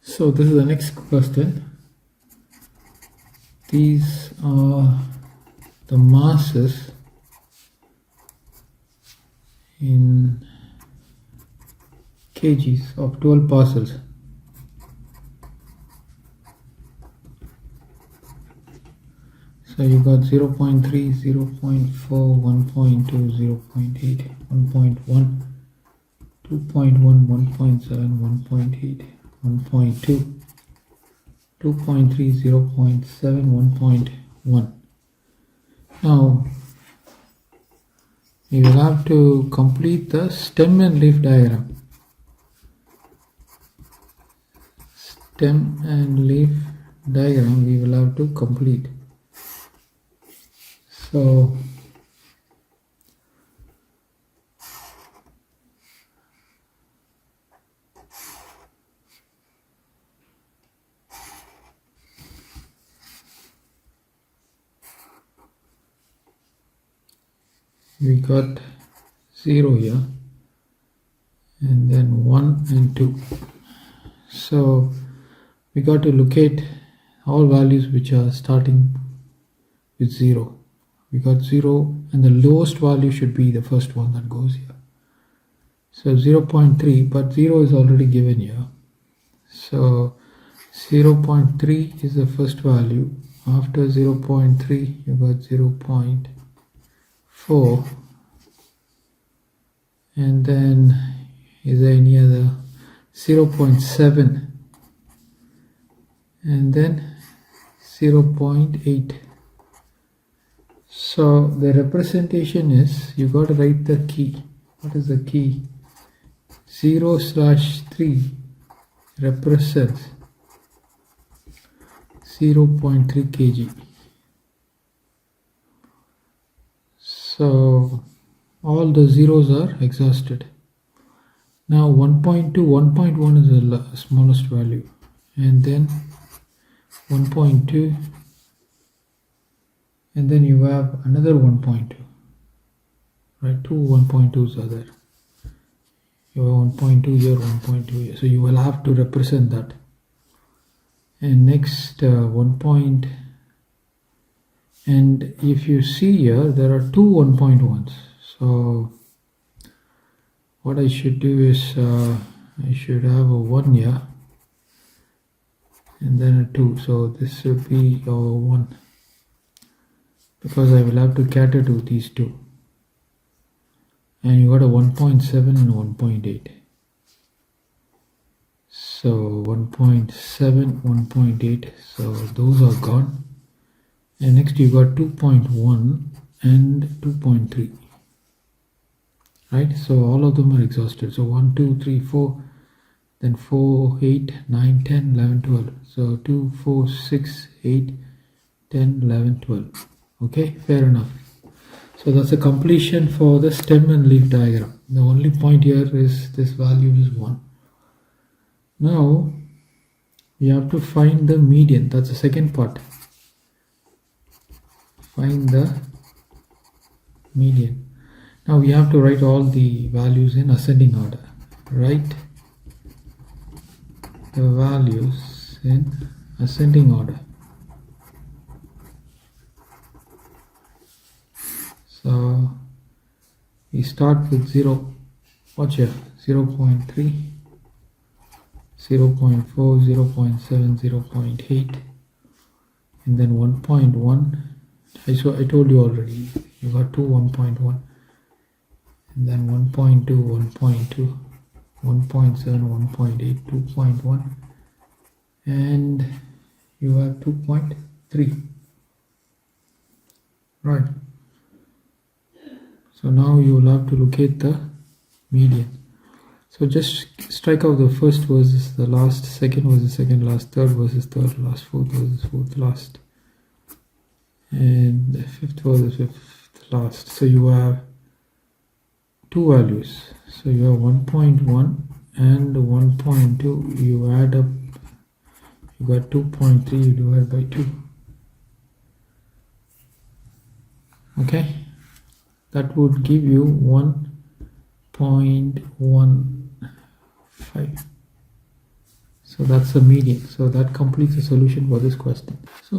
So this is the next question. These are the masses in kgs of 12 parcels. So you got 0.3, 0.4, 1.2, 0.8, 1.1, 2.1, 1.7, 1.8, 1.2, 2.3, 0.7, 1.1. Now you will have to complete the stem and leaf diagram. Stem and leaf diagram we will have to complete. So we got 0 here, and then 1 and 2. So we got to locate all values which are starting with 0. We got 0, and the lowest value should be the first one that goes here. So 0.3, but 0 is already given here. So 0.3 is the first value. After 0.3 you got 0.4, and then is there any other 0.7, and then 0.8. So the representation is, you got to write the key. What is the key? 0/3 represents 0.3 kg. So all the zeros are exhausted. Now 1.2, 1.1 is the smallest value, and then 1.2, and then you have another 1.2, right? Two 1.2s are there. You have 1.2 here, 1.2 here. So you will have to represent that. And next 1 point, and if you see here, there are two 1.1s. So what I should do is I should have a 1 here and then a 2. So this will be a 1, because I will have to cater to these two. And you got a 1.7 and 1.8. So 1.7, 1.8, so those are gone. And next you got 2.1 and 2.3, right? So all of them are exhausted. So 1, 2, 3, 4, then 4, 8, 9, 10, 11, 12. So 2, 4, 6, 8, 10, 11, 12. Okay, fair enough. So that's a completion for the stem and leaf diagram. The only point here is this value is 1. Now you have to find the median. That's the second part. Find the median. Now we have to write all the values in ascending order. Write the values in ascending order. So we start with 0. Watch here. 0.3, 0.4, 0.7, 0.8, and then 1.1. I told you already, you got two 1.1, and then 1.2, 1.2, 1.7, 1.8, 2.1, and you have 2.3. Right. So now you will have to locate the median. So just strike out the first versus the last, second versus second last, third versus third last, fourth versus fourth last, and the fifth versus fifth last. So you have two values. So you have 1.1 and 1.2. You add up, you got 2.3, you divide by 2. Okay, that would give you 1.15. So that's the median. So that completes the solution for this question. So